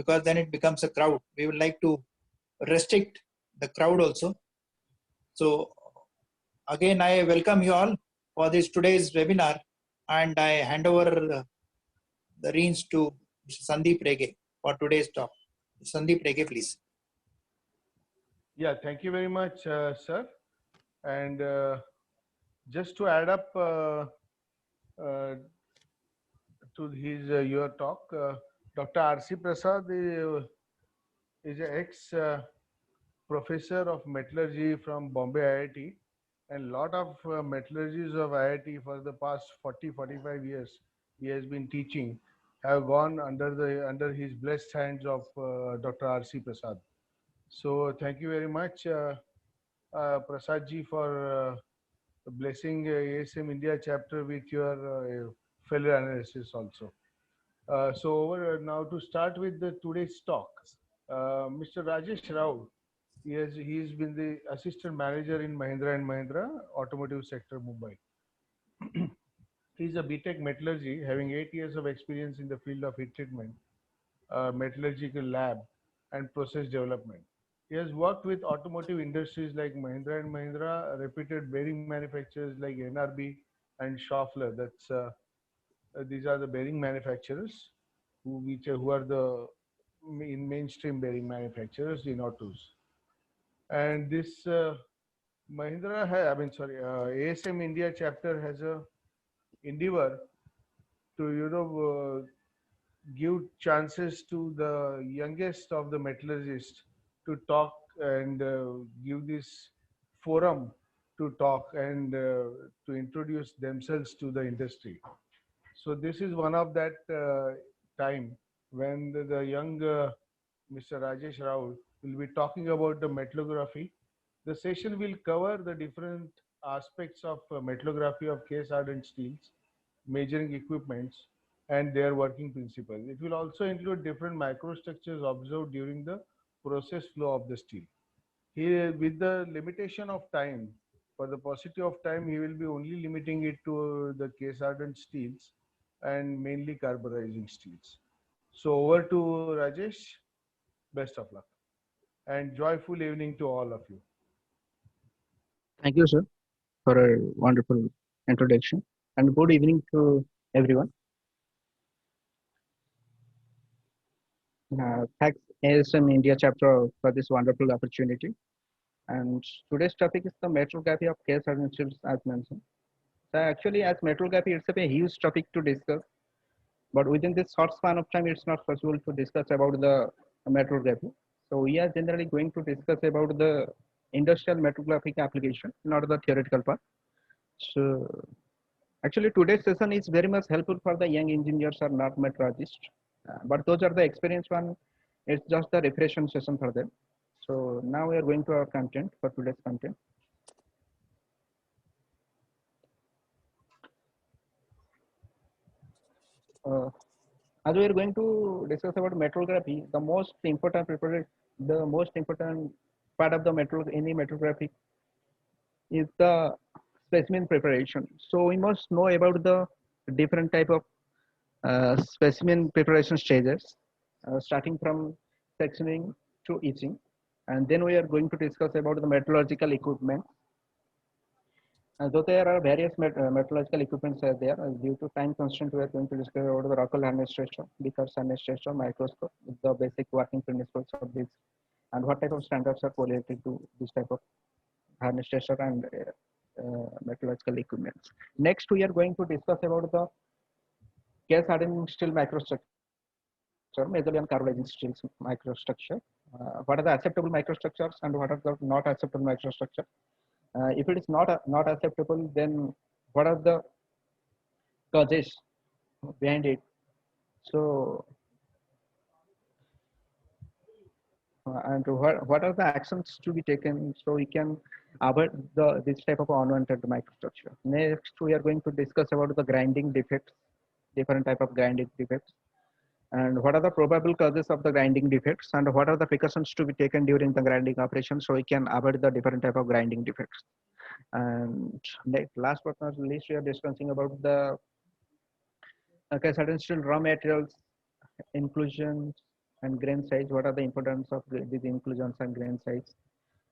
because then it becomes a crowd. We would like to restrict the crowd also. So again, I welcome you all for this today's webinar, and I hand over the reins to Mr. Sandeep Rege for today's talk. Sandeep Rege, please. Yeah, thank you very much, sir. And just to add up uh, to his your talk, Dr. R.C. Prasad is an ex professor of metallurgy from Bombay IIT, and lot of metallurgists of IIT for the past 40-45 years he has been teaching have gone under his blessed hands of Dr. R.C. Prasad. So thank you very much, Prasad ji, for blessing ASM India chapter with your fellow analysts also. So over now to start with the today's talk, Mr. Rajesh Rao, he's been the assistant manager in Mahindra and Mahindra automotive sector, Mumbai. He's a BTech metallurgy, having 8 years of experience in the field of heat treatment, metallurgical lab, and process development. He has worked with automotive industries like Mahindra and Mahindra, reputed bearing manufacturers like NRB and Schaeffler. These are the bearing manufacturers who are the mainstream bearing manufacturers in autos. And this ASM India chapter has a endeavor to give chances to the youngest of the metallurgists to talk and give this forum to talk and to introduce themselves to the industry. So this is one of that time when the young Mr. Rajesh Rao will be talking about the metallurgy. The session will cover the different aspects of metallurgy of case hardened steels, measuring equipments, and their working principles. It will also include different microstructures observed during the process flow of the steel. Here, with the limitation of time, for the paucity of time, he will be only limiting it to the case hardened steels and mainly carburizing steels. So over to Rajesh. Best of luck and joyful evening to all of you. Thank you, sir, for a wonderful introduction, and good evening to everyone. Thanks ASM India chapter for this wonderful opportunity. And today's topic is the metrography of case hardened steels, as mentioned. So actually, as metrography, it's a huge topic to discuss, but within this short span of time, it's not possible to discuss about the metrography. So we are generally going to discuss about the industrial metrographic application, not the theoretical part. So actually, today's session is very much helpful for the young engineers or not metrologists, but those are the experienced one. It's just the refreshment session for them. So now we are going to our content for today's content. As we are going to discuss about metrography, the most important part of the any metrography is the specimen preparation. So we must know about the different type of specimen preparation stages, starting from sectioning to etching, and then we are going to discuss about the metallurgical equipment. Though there are various metallurgical equipments are there, due to time constraint, we are going to discuss about the Rockwell harness tester, Vickers harness tester, microscope, the basic working principles of this, and what type of standards are related to this type of harness tester and metallurgical equipment. Next, we are going to discuss about the case hardened steel microstructure, majorly on carburizing steel microstructure. What are the acceptable microstructures and what are the not acceptable microstructure? If it is not acceptable, then what are the causes behind it? So, and what are the actions to be taken so we can avoid this type of unwanted microstructure? Next, we are going to discuss about the grinding defects, different type of grinding defects, and what are the probable causes of the grinding defects, and what are the precautions to be taken during the grinding operation so we can avoid the different type of grinding defects. And last but not least, we are discussing about the case hardened steel raw materials inclusion and grain size. What are the importance of these inclusions and grain size?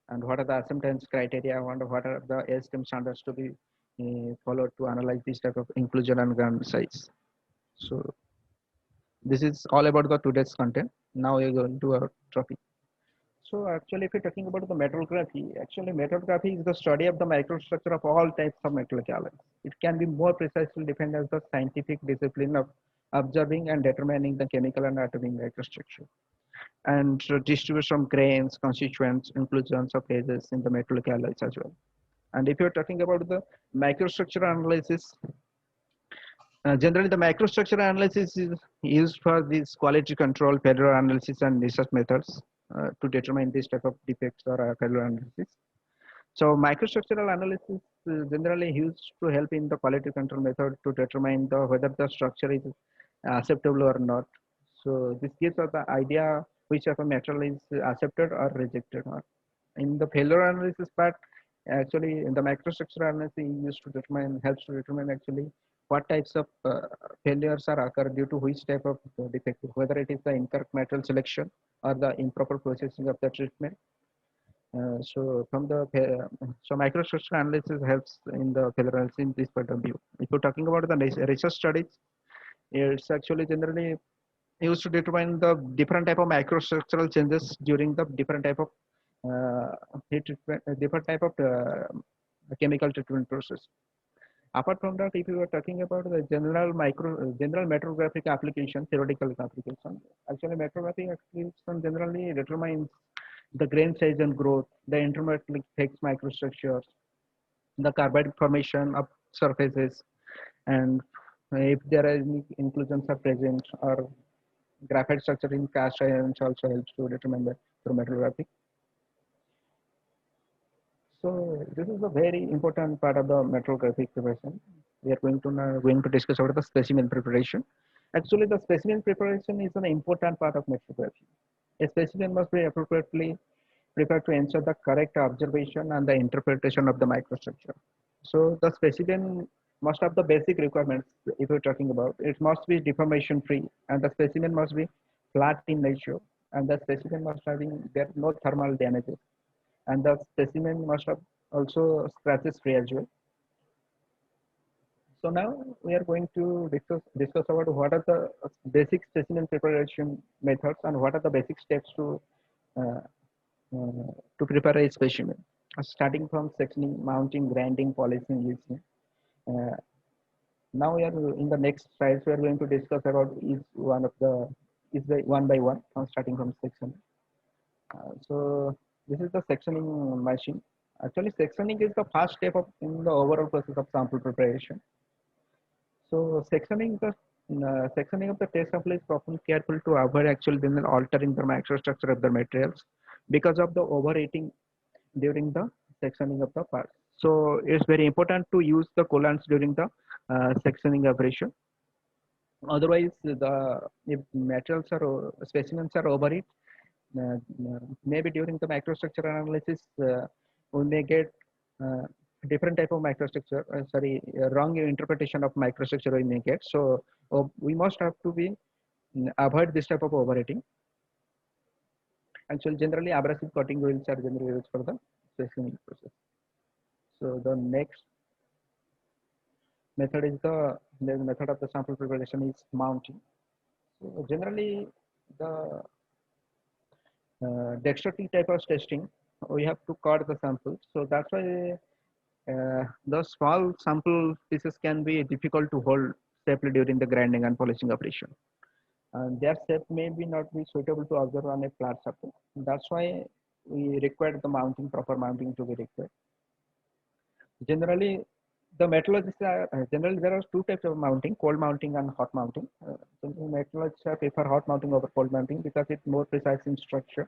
And what are the acceptance criteria? And what are the ASTM standards to be followed to analyze this type of inclusion and grain size? So this is all about the today's content. Now we're going to our topic. So actually, if you're talking about the metrography, actually metrography is the study of the microstructure of all types of metallic alloys. It can be more precisely defined as the scientific discipline of observing and determining the chemical and atomic microstructure and distribution of grains, constituents, inclusions of phases in the metallic alloys as well. And if you're talking about the microstructure analysis, generally the microstructure analysis is used for this quality control, failure analysis, and research methods to determine this type of defects or failure analysis. So microstructural analysis is generally used to help in the quality control method to determine whether the structure is acceptable or not. So this gives us the idea which type of material is accepted or rejected. In the failure analysis part, actually in the microstructural analysis used to determine, helps to determine actually what types of failures are occur due to which type of defect, whether it is the incorrect material selection or the improper processing of the treatment. So from the so microstructural analysis helps in the failure analysis in this point of view. If you're talking about the research studies, it's actually generally used to determine the different type of microstructural changes during the different type of heat treatment, different type of chemical treatment process. Apart from that, if you are talking about the general metrographic application, theoretical application, actually metrographic application generally determines the grain size and growth, the intermetallic fixed microstructures, the carbide formation of surfaces, and if there are any inclusions are present or graphite structure in cast irons also helps to determine that through metrography. So this is a very important part of the metrographic preparation. We are going to discuss about the specimen preparation. Actually, the specimen preparation is an important part of metrography. A specimen must be appropriately prepared to ensure the correct observation and the interpretation of the microstructure. So the specimen must have the basic requirements. If we're talking about it, must be deformation free, and the specimen must be flat in nature, and the specimen must having there no thermal damages, and the specimen must have also scratches free as well. So now we are going to discuss about what are the basic specimen preparation methods and what are the basic steps uh, to prepare a specimen. Starting from sectioning, mounting, grinding, polishing, listing. Uh, Now we are in the next slides. We are going to discuss about each one of the one by one, starting from section. So this is the sectioning machine. Actually, sectioning is the first step in the overall process of sample preparation. So sectioning of the test sample is often careful to avoid actually then altering the microstructure of the materials because of the overheating during the sectioning of the parts. So it's very important to use the coolants during the sectioning operation. Otherwise, if materials or specimens are overheat, maybe during the microstructure analysis, we may get different type of microstructure. Wrong interpretation of microstructure we may get. So we must have to be avoid this type of overheating. Actually, generally abrasive cutting wheels are generally used for the sectioning process. So the next method is the method of the sample preparation is mounting. So generally the dexterity type of testing, we have to cut the samples. So that's why the small sample pieces can be difficult to hold safely during the grinding and polishing operation. And their shape may be not be suitable to observe on a flat surface. That's why we require the mounting, proper mounting to be required. Generally, the metallurgists are generally there are two types of mounting: cold mounting and hot mounting. Metallurgists prefer hot mounting over cold mounting because it's more precise in structure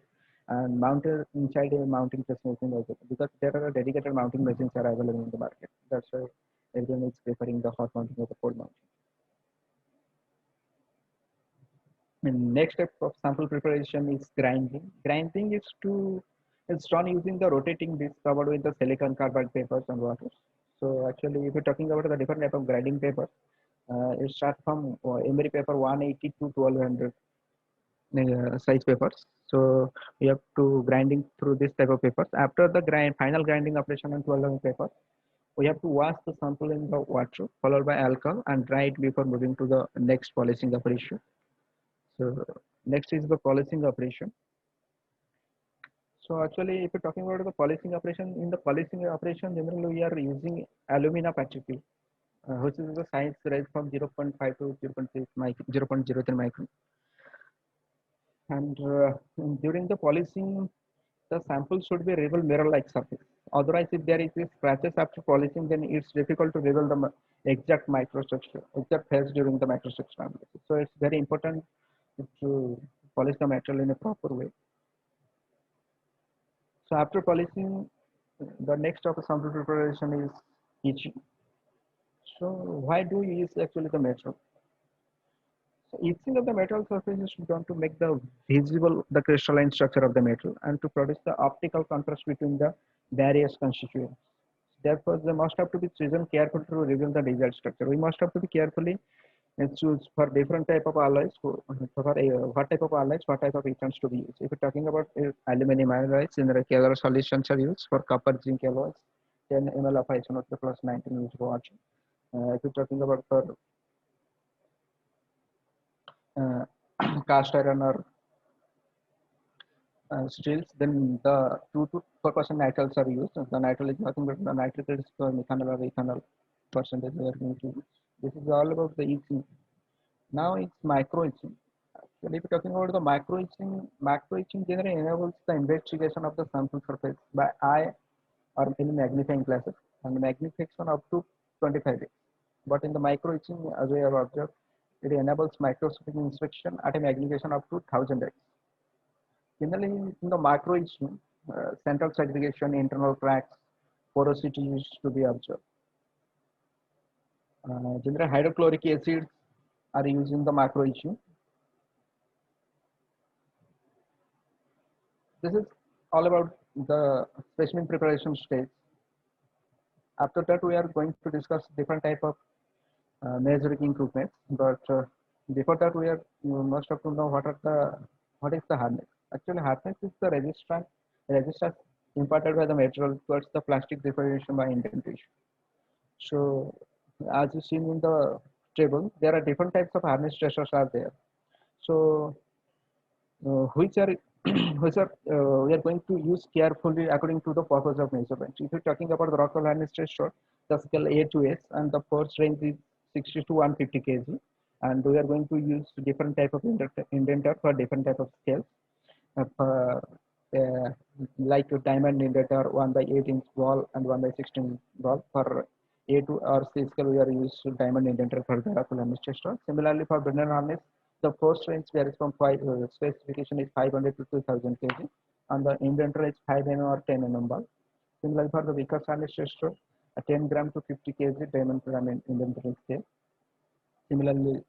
and mounted inside a mounting press machine also, because there are dedicated mounting machines are available in the market. That's why everyone is preferring the hot mounting over cold mounting. And next step of sample preparation is grinding. Grinding is done using the rotating disc covered with the silicon carbide papers and water. So actually, if you're talking about the different type of grinding paper, it starts from emery paper 180 to 1200. size papers. So we have to grinding through this type of papers. After the final grinding operation on 12 paper, we have to wash the sample in the water followed by alcohol and dry it before moving to the next polishing operation. So next is the polishing operation. So actually, if you're talking about the polishing operation, in the polishing operation, generally we are using alumina particle, which is the size range from 0.5 to 0.6 0.03 micron. And during the polishing, the sample should be reveal mirror-like surface. Otherwise, if there is scratches after polishing, then it's difficult to reveal the exact microstructure, exact phase during the microstructure analysis. So it's very important to polish the material in a proper way. So after polishing, the next of the sample preparation is etching. So why do you use actually the metal? So etching of the metal surface is done to make the visible the crystalline structure of the metal and to produce the optical contrast between the various constituents. Therefore, they must have to be chosen carefully to reveal the desired structure. We must have to be carefully and choose for different type of alloys for what type of alloys, what type of etchants to be used. If you're talking about aluminum alloys, then the Keller solutions are used for copper zinc alloys. 10 ml of isonotropy plus 19 is what. If you're talking about for uh, cast iron or steels, then the 2 to 4% nitriles are used. The nitrile is nothing but the nitric is methanol or ethanol percentage we are going to use. This is all about the etching. Now it's micro etching. Actually, if you're talking about the macro etching generally enables the investigation of the sample surface by eye or in magnifying glasses and magnification up to 25 days. But in the micro etching, as we have observed, it enables microscopic inspection at a magnification up to 1000x. Generally, in the macro etching, central segregation, internal cracks, porosity is to be observed. Generally, hydrochloric acids are used in the macro etching. This is all about the specimen preparation stage. After that, we are going to discuss different type of measuring equipment. But before that, we must have to know what is the hardness. Actually, hardness is the resistance imparted by the material towards the plastic deformation by indentation. So, as you seen in the table, there are different types of hardness stressors are there. So, which are we are going to use carefully according to the purpose of measurement. If you're talking about the Rockwell hardness stressor, the scale A to S, and the force range is 60 to 150 kg, and we are going to use different type of indenter for different type of scales. Uh, like a diamond indenter 1 by 8 inch ball and 1 by 16 ball. For A to or C scale, we are using diamond indenter for the Rockwell hardness stressor. Similarly, for Brennan harness, the force range varies from specification is 500 to 2000 kg, and the indenter is 5 mm or 10 mm ball. Similarly, for the Vickers harness stressor, a 10 gram to 50 kg diamond pyramid indenter scale. Similarly,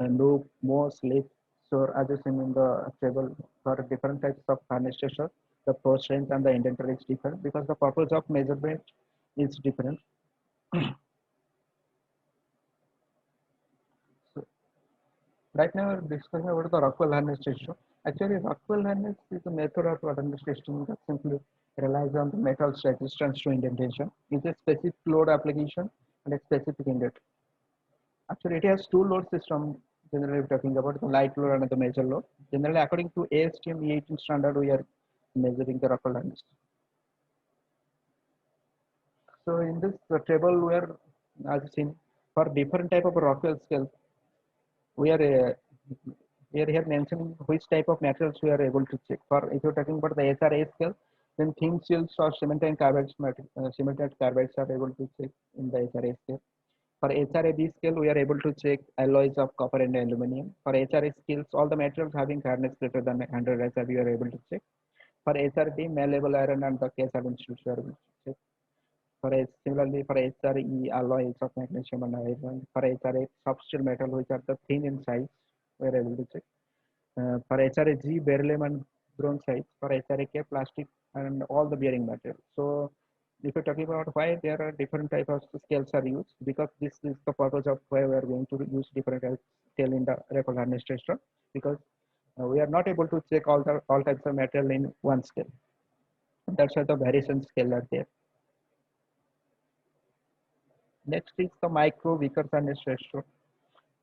loop, more slip. So as you seen in the table, for different types of harness stressor, the force range and the indenter is different because the purpose of measurement is different. So, right now, we're discussing about the Rockwell harness testing. Actually, Rockwell harness is a method of harness testing that simply relies on the metal's resistance to indentation. It's a specific load application and a specific indent. Actually, it has two load system. Generally, we're talking about the light load and the major load. Generally, according to ASTM E18 standard, we are measuring the Rockwell harness. So in this table, we are, as seen, for different type of Rockwell scales, we are here mentioning which type of materials we are able to check. For if you're talking about the SRA scale, then thin seals or cementine carbides, cemented carbides are able to check in the SRA scale. For HRAB scale, we are able to check alloys of copper and aluminum. For HRA scales, all the materials having hardness greater than 100 SR, we are able to check. For HRD, malleable iron and the case iron steels, we are able to check. Similarly, for HRE, alloys of magnesium and iron. For HRA, soft steel metal, which are the thin in size, we are able to check. For HRAG, beryllium and bronze size. For HRAK, plastic and all the bearing material. So, if you're talking about why there are different types of scales are used, because this is the purpose of why we are going to use different scale in the Rockwell harness tester. Because we are not able to check all types of material in one scale. That's why the variation scale are there. Next is the micro Vickers-Hardness ratio.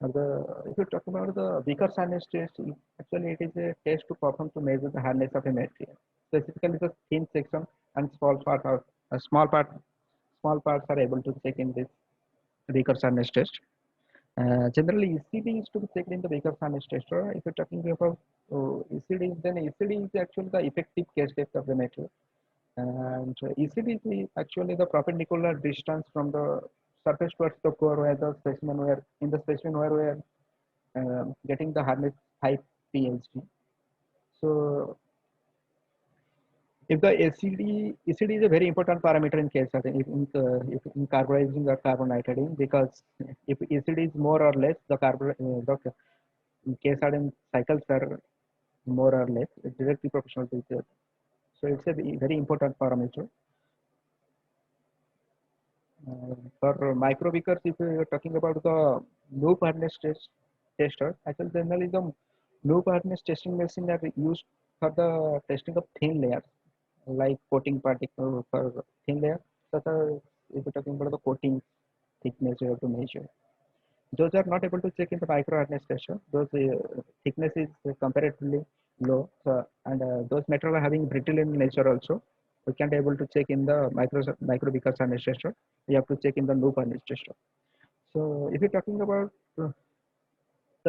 If you talk about the Vickers-Hardness test, actually it is a test to perform to measure the hardness of a material. Specifically, the thin section and small parts are able to check in this Vickers-Hardness test. Generally, ECD is to be checked in the Vickers-Hardness test. If you're talking about ECD, then ECD is actually the effective case depth of the material. And ECD is actually the perpendicular distance from the surface towards the core where the specimen where in the specimen where we are getting the hardness 5 PhD. So if the ECD is a very important parameter in case certain if in carburizing or carbonitriding, because if ECD is more or less, the the case certain cycles are more or less directly proportional to each other. So it's a very important parameter. For micro Vickers, if you are talking about the loop hardness tester, actually generally the loop hardness testing machine are used for the testing of thin layers, like coating particle for thin layer. Such as if you're talking about the coating thickness, you have to measure. Those are not able to check in the micro hardness tester. Those thickness is comparatively low, and those material are having brittle in nature also. We can't able to check in the micro Vickers hardness tester. We have to check in the loop hardness tester. So if you're talking about the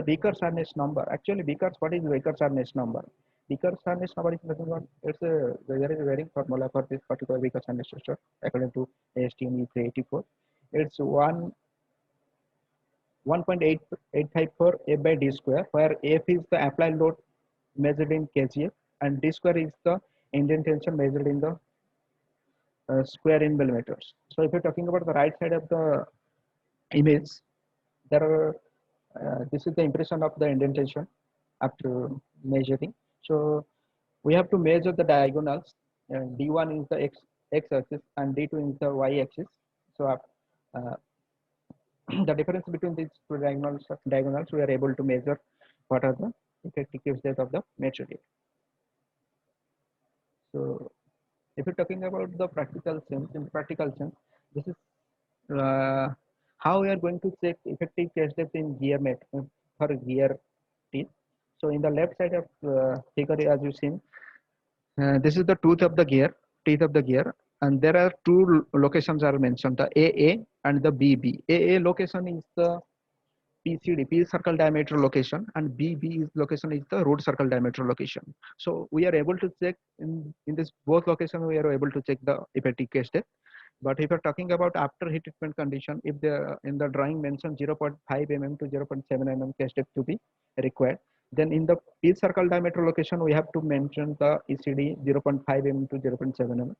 Vickers hardness number, actually Vickers, what is Vickers hardness number? Vickers hardness number is nothing but it's a very formula for this particular Vickers hardness tester according to ASTM E384. It's 1.854 F by D square, where F is the applied load measured in kgf and D square is the indentation measured in the square in millimeters. So if you're talking about the right side of the image, there are this is the impression of the indentation after measuring. So we have to measure the diagonals. D1 is the x axis and D2 is the y axis. So the difference between these two diagonals, we are able to measure what are the effective state of the material. So if you're talking about the practical sense, in practical sense, this is how we are going to check effective case depth in gear for gear teeth. So in the left side of figure, as you seen, this is the teeth of the gear, and there are two locations are mentioned: the AA and the BB. AA location is the PCD, P circle diameter location, and BB is location is the root circle diameter location. So we are able to check in this both location. We are able to check the effective case depth. But if you're talking about after heat treatment condition, if the in the drawing mentioned 0.5 mm to 0.7 mm case depth to be required, then in the P circle diameter location we have to mention the ECD 0.5 mm to 0.7 mm.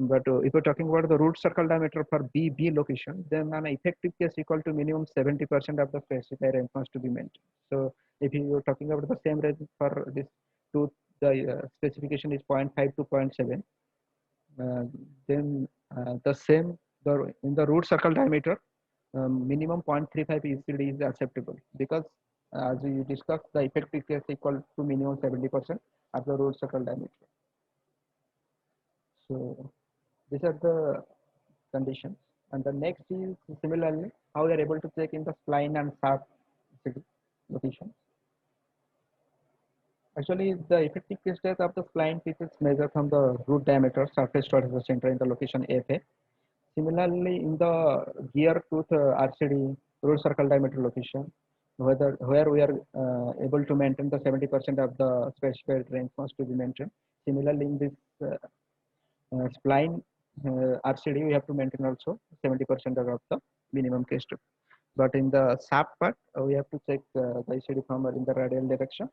But if you're talking about the root circle diameter for BB location, then an effective case equal to minimum 70% of the specified range must to be maintained. So if you are talking about the same range for this tooth, the specification is 0.5 to 0.7. Then the same in the root circle diameter, minimum 0.35 ECD is acceptable, because as we discussed, the effective case equal to minimum 70% at the root circle diameter. So these are the conditions. And the next is similarly how we are able to check in the spline and shaft location. Actually, the effective case depth of the spline teeth is measured from the root diameter surface towards the center in the location FA. Similarly, in the gear tooth RCD root circle diameter location, where we are able to maintain the 70% of the specified range must to be maintained. Similarly, in this spline RCD, we have to maintain also 70% of the minimum case depth. But in the shaft part, we have to check the ECD from in the radial direction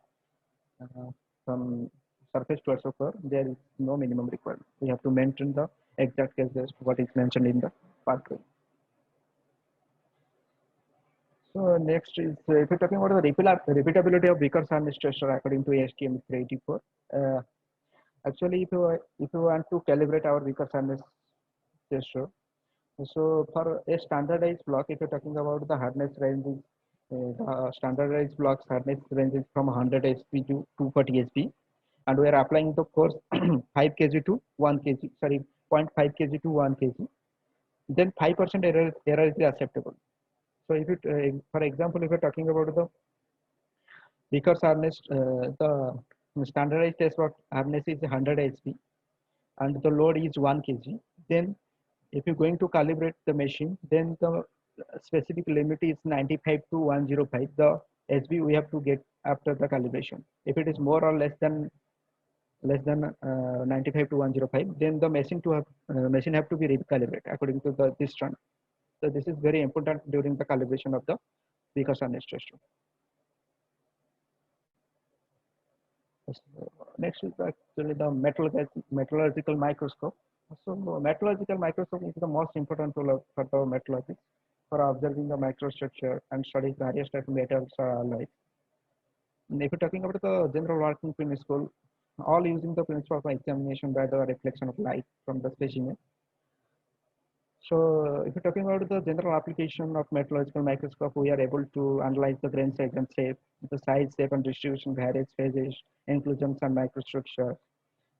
from surface towards the core. There is no minimum requirement. We have to maintain the exact case depth what is mentioned in the part 2. So next is if you're talking about the repeatability of Vickers hardness tester according to ASTM 384. Actually, if you want to calibrate our Vickers hardness tester, so for a standardized block, if you're talking about the hardness range is The standardized blocks hardness ranges from 100 HP to 240 HP, and we are applying the force 5 kg to 1 kg, sorry, 0.5 kg to 1 kg. Then 5% error is acceptable. So if it, for example, if you're talking about the Vickers harness, the standardized test for harness is 100 HP and the load is 1 kg. Then if you're going to calibrate the machine, then the specific limit is 95 to 105, the SB we have to get after the calibration. If it is more or less than 95 to 105, then the machine have to be recalibrated according to this trend. So this is very important during the calibration of the Vickers harness test. Next is actually the metallurgical microscope. So metallurgical microscope is the most important tool for the metallurgy for observing the microstructure and studying various types of metals or alloys. And if you're talking about the general working principle, all using the principle of examination by the reflection of light from the specimen. So if you're talking about the general application of metallurgical microscope, we are able to analyze the grain size and shape, the size, shape, and distribution, various phases, inclusions, and microstructure,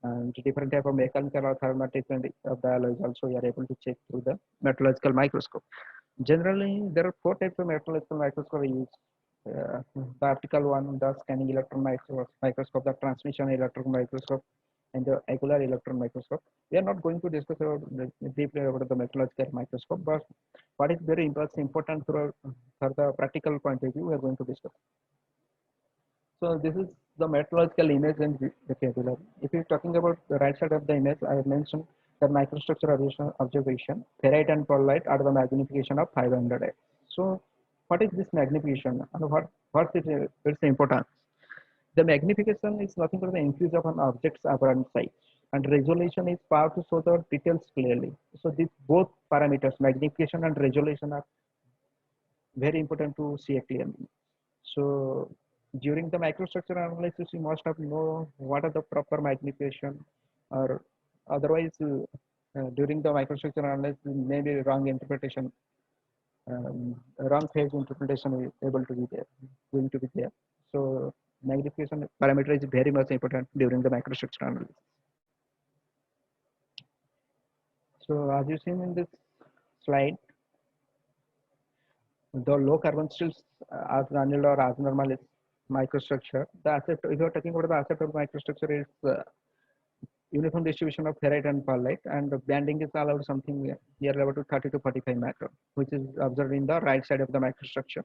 and different type of mechanical or thermatic of the alloys. Also, we are able to check through the metallurgical microscope. Generally, there are 4 types of metallurgical microscope we use. The optical one, the scanning electron microscope, the transmission electron microscope, and the angular electron microscope. We are not going to discuss deeply about the metallurgical microscope, but what is very important for the practical point of view, we are going to discuss. So this is the metallurgical image and vocabulary. If you're talking about the right side of the image, I have mentioned that microstructure observation, ferrite and pearlite are the magnification of 500x. So what is this magnification and what's its importance? The magnification is nothing but the increase of an object's apparent size, and resolution is power to show the details clearly. So these both parameters, magnification and resolution, are very important to see clearly. So during the microstructure analysis, you must have know what are the proper magnification, or otherwise during the microstructure analysis, maybe wrong interpretation, wrong phase interpretation is able to be there, going to be there. So magnification parameter is very much important during the microstructure analysis. So as you seen in this slide, the low carbon stills as granular or as normal is microstructure. The accept, if you are talking about the acceptable microstructure, is uniform distribution of ferrite and pearlite, and the banding is allowed something near about to 30 to 45 micron, which is observed in the right side of the microstructure.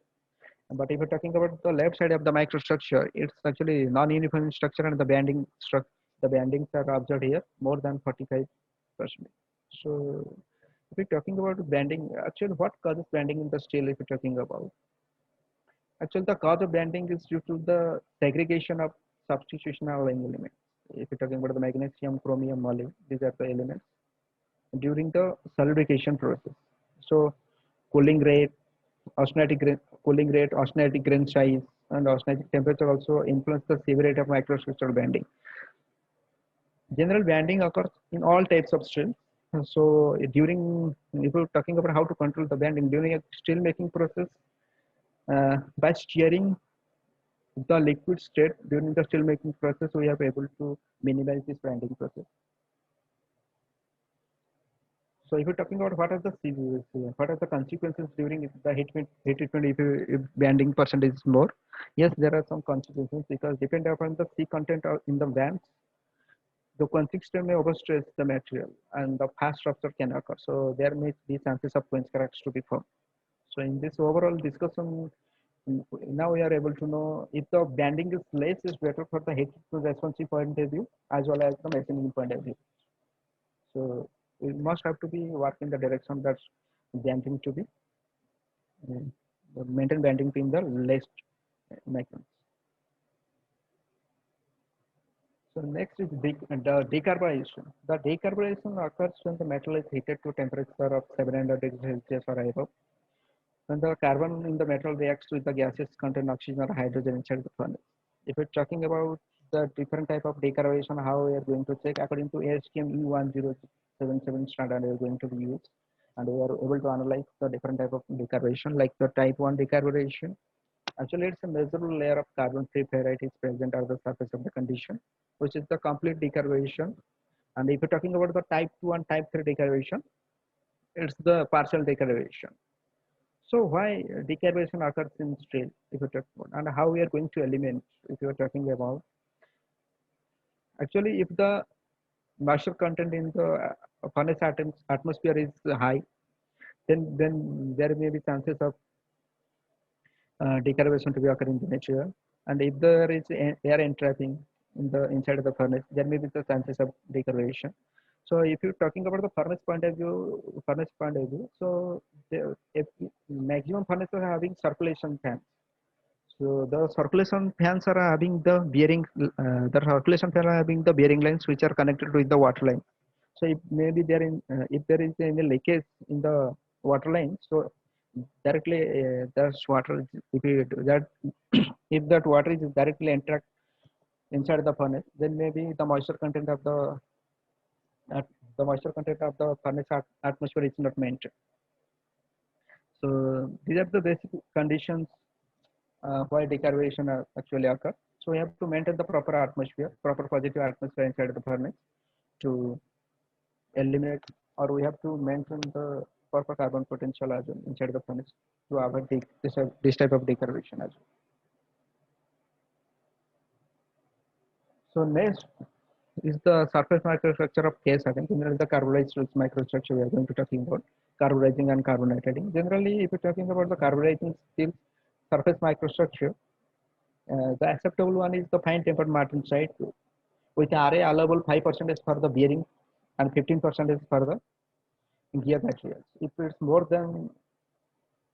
But if you're talking about the left side of the microstructure, it's actually non-uniform structure, and the bandings are observed here more than 45%. So if you're talking about banding, actually what causes banding in the steel, if you're talking about, actually the cause of banding is due to the segregation of substitutional elements. If you're talking about the magnesium, chromium, moly, these are the elements during the solidification process. So cooling rate, cooling rate, austenitic grain size, and austenitic temperature also influence the severity of microstructural banding. General banding occurs in all types of steel. So during, if you're talking about how to control the banding during a steel making process, by steering the liquid state during the steel making process, we are able to minimize this banding process. So if you're talking about what are the consequences during the heat treatment if banding percentage is more, yes, there are some consequences, because depending upon the C content in the bands, the constriction may overstress the material and the fast rupture can occur. So there may be chances of quench cracks to be formed. So in this overall discussion, now we are able to know if the banding is less is better for the heat responsive point of view as well as the machining point of view. So we must have to be work in the direction that banding to be maintain banding in the less microns. So next is the decarbonization. The decarbonization occurs when the metal is heated to temperature of 700 degrees Celsius or above. When the carbon in the metal reacts with the gases contain oxygen or hydrogen inside the furnace. If we're talking about the different type of decarbonization, how we are going to check according to ASTM E1077 standard, we are going to be used, and we are able to analyze the different type of decarbonization, like the type 1 decarbonization, Actually, it's a measurable layer of carbon-free ferrite is present at the surface of the condition, which is the complete decarborization. And if you're talking about the type 2 and type 3 decarborization, it's the partial decarborization. So why decarborization occurs in steel, if you're talking about, and how we are going to eliminate, if you're talking about, actually, if the moisture content in the furnace atmosphere is high, then there may be chances of decarborization to be occurring in the nature. And if there is air entrapping in the inside of the furnace, there may be the chances of decarborization. So if you're talking about the furnace point of view, so if maximum furnaces are having circulation fans. So the circulation fans are having the bearing, the circulation fans are having the bearing lines which are connected with the water line. So if maybe there in if there is any leakage in the water line, so directly there's water. If you, that if that water is directly interact inside the furnace, then maybe the moisture content of at, the moisture content of the furnace atmosphere is not maintained. So these are the basic conditions why decarborization actually occur. So we have to maintain the proper atmosphere, proper positive atmosphere inside the furnace to eliminate, or we have to maintain the proper carbon potential as well inside the furnace to avoid this type of decarborization as well. So next is the surface microstructure of case again. Generally, the carborized microstructure we are going to talking about carburizing and carbonating. Generally, if you're talking about the carburizing steel surface microstructure, the acceptable one is the fine tempered martensite with Ra allowable 5% for the bearing and 15% for the gear materials. If it's more than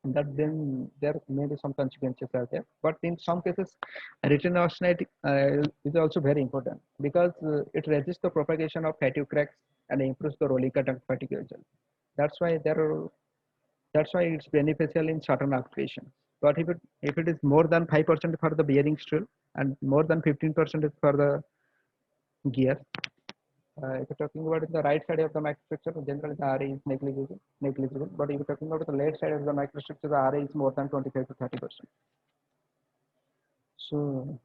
that, then there may be some consequences are there. But in some cases, retin austenite is also very important because it resists the propagation of fatigue cracks and improves the rolling cut and fatigue result. That's why that's why it's beneficial in certain applications. But if it is more than 5% for the bearing steel and more than 15% for the gear, if you're talking about the right side of the microstructure, generally the RA is negligible. But if you're talking about the left side of the microstructure, the RA is more than 25 to 30%. So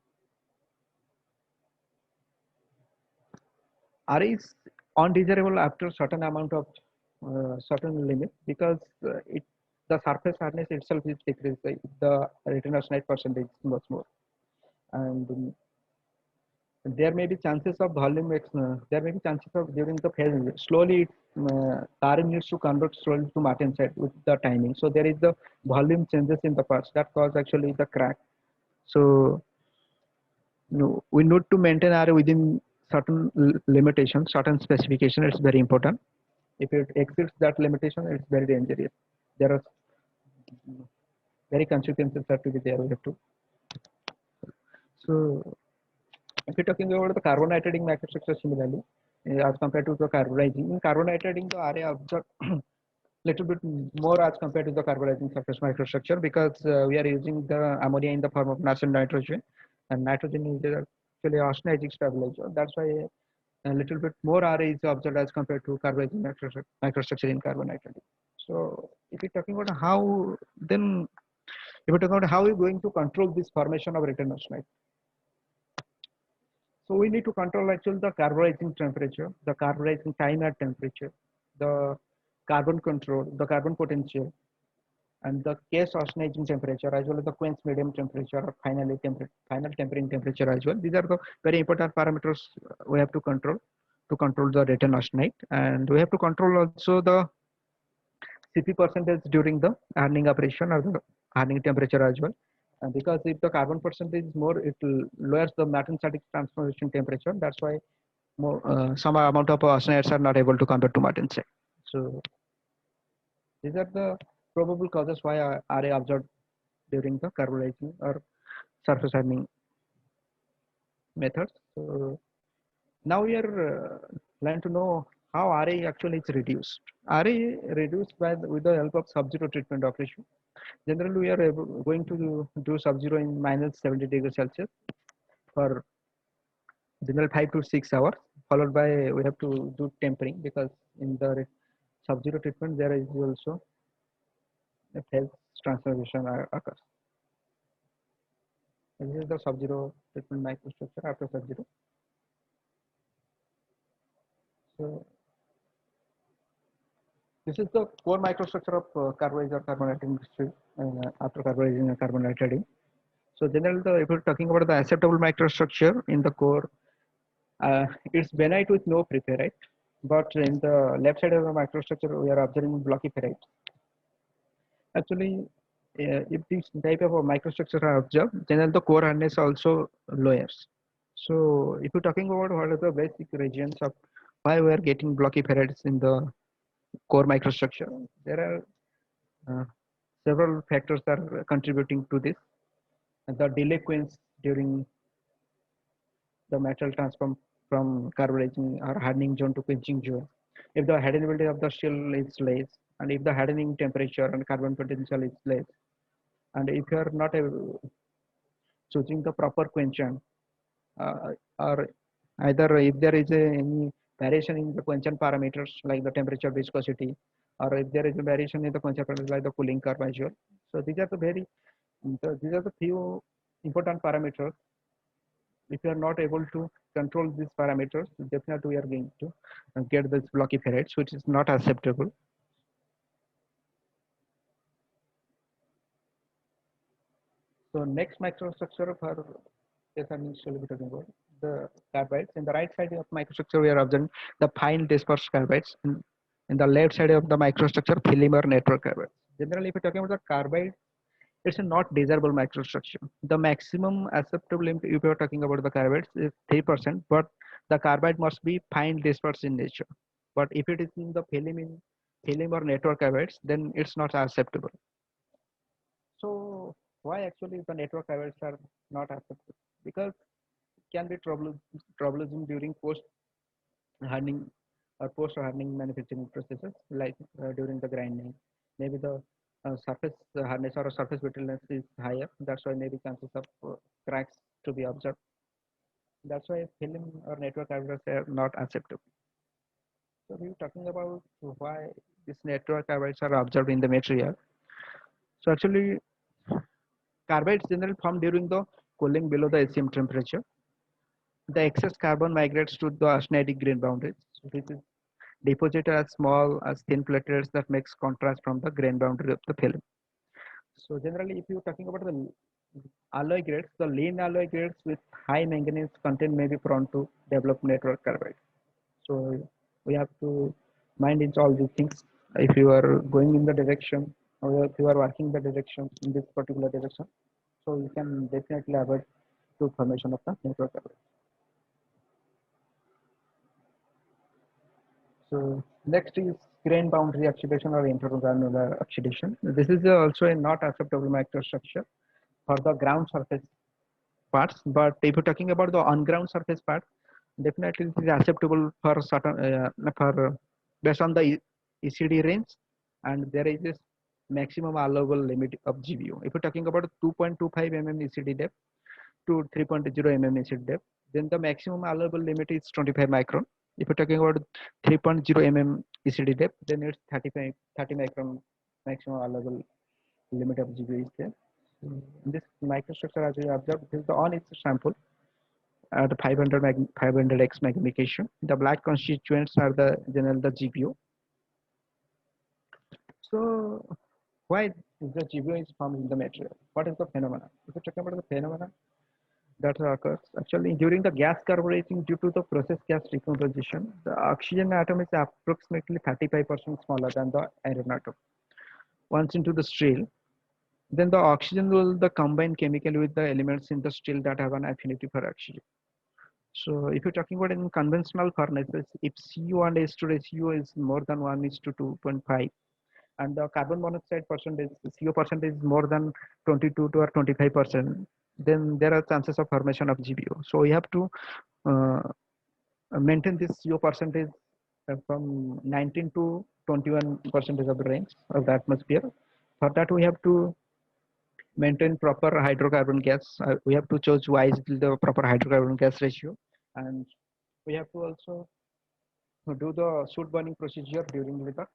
RA is undesirable after certain amount of certain limit because the surface hardness itself is decreased. The retin austenite percentage is much more, and there may be chances of there may be chances of during the phase slowly RM needs to convert slowly to martensite with the timing. So there is the volume changes in the parts that cause actually the crack. So we need to maintain R within certain limitation, certain specification. It's very important. If it exceeds that limitation, it's very dangerous. There are very consequences that to be there. We have to. So if you're talking about the carbonitriding microstructure similarly, as compared to the carburizing, in carbonitriding the area absorbed little bit more as compared to the carburizing surface microstructure because we are using the ammonia in the form of nascent nitrogen, and nitrogen is actually austenite stabilizer. That's why a little bit more RA is observed as compared to carburizing microstructure in carbonitriding. So if you're talking about how, then if you're talking about how we're going to control this formation of retin austenite. So we need to control actually the carburizing temperature, the carburizing time at temperature, the carbon control, the carbon potential, and the case austenizing temperature as well as the Quench medium temperature or final tempering temperature as well. These are the very important parameters we have to control the retin austenite, and we have to control also the CP percentage during the hardening operation or the hardening temperature as well. And because if the carbon percentage is more, it lowers the martensitic transformation temperature. That's why more some amount of austenites are not able to convert to martensite. So these are the probable causes why RA observed during the carburizing or surface hardening methods. So now we are planning to know how RA actually is reduced. RA reduced with the help of sub-zero treatment operation. Generally, we are going to do sub-zero in minus 70 degrees Celsius for general 5 to 6 hours, followed by we have to do tempering because in the sub-zero treatment there is also a phase transformation occurs. This is the sub-zero treatment microstructure after sub-zero. So this is the core microstructure of carbohydrate or carbonate industry after carbohydrate and carbonate. So generally, if you're talking about the acceptable microstructure in the core, it's benite with no preferite. But in the left side of the microstructure, we are observing blocky ferrite. Actually, if this type of a microstructure are observed, then the core hardness also lowers. So if you're talking about what are the basic regions of why we are getting blocky ferrites in the core microstructure, there are several factors that are contributing to this. And the delequence during the metal transform from carbonizing or hardening zone to quenching zone. If the hardenability of the shell is less, and if the hardening temperature and carbon potential is less, and if you are not choosing the proper quenchant, or either if there is any variation in the quenchant parameters like the temperature, viscosity, or if there is a variation in the quenchant parameters like the cooling curve as well. So these are these are the few important parameters. If you are not able to control these parameters, definitely we are going to get this blocky ferrites, which is not acceptable. So next microstructure for yes, I'm still talking about the carbides. In the right side of microstructure, we are observing the fine dispersed carbides. In the left side of the microstructure, film or network carbides. Generally, if you're talking about the carbide, it's a not desirable microstructure. The maximum acceptable limit, if you're talking about the carbides, is 3%, but the carbide must be fine dispersed in nature. But if it is in the film or network carbides, then it's not acceptable. So why actually the network carbides are not acceptable? Because it can be troublesome during post hardening or post hardening manufacturing processes, like during the grinding. Maybe the surface hardness or surface brittleness is higher. That's why maybe chances of cracks to be observed. That's why film or network carbides are not acceptable. So we're talking about why these network carbides are observed in the material. So actually, carbides generally form during the cooling below the SEM temperature. The excess carbon migrates to the austenitic grain boundaries, which is deposited as small as thin platelets that makes contrast from the grain boundary of the film. So generally, if you're talking about the alloy grades, the lean alloy grades with high manganese content may be prone to develop network carbide. So we have to mind into all these things. If you are going in the direction, or if you are working the direction in this particular direction, so you can definitely avoid the formation of the network carbide. So next is grain boundary oxidation or intergranular oxidation. This is also a not acceptable microstructure for the ground surface parts. But if you're talking about the on-ground surface part, definitely it is acceptable for certain based on the ECD range, and there is this maximum allowable limit of GBO. If you're talking about 2.25 mm ECD depth to 3.0 mm ECD depth, then the maximum allowable limit is 25 micron. If you're talking about 3.0 mm ECD depth, then it's 30 micron maximum allowable limit of GBO is there. This microstructure, as we observed, this is the on its sample at 500x magnification. The black constituents are the general the GPO. So why the GPO is formed in the material? What is the phenomena? If we talk about the phenomena that occurs, actually during the gas carbureting due to the process gas decomposition, the oxygen atom is approximately 35% smaller than the iron atom. Once into the steel, then the oxygen will combine chemically with the elements in the steel that have an affinity for oxygen. So if you're talking about in conventional furnaces, if Cu and H2 ratio is more than 1:2.5, and the carbon monoxide percentage, CO percentage is more than 22 to or 25%, then there are chances of formation of GBO. So we have to uh, maintain this CO percentage from 19 to 21% of the range of the atmosphere. For that, we have to maintain proper hydrocarbon gas. We have to choose wisely the proper hydrocarbon gas ratio, and we have to also do the soot burning procedure during the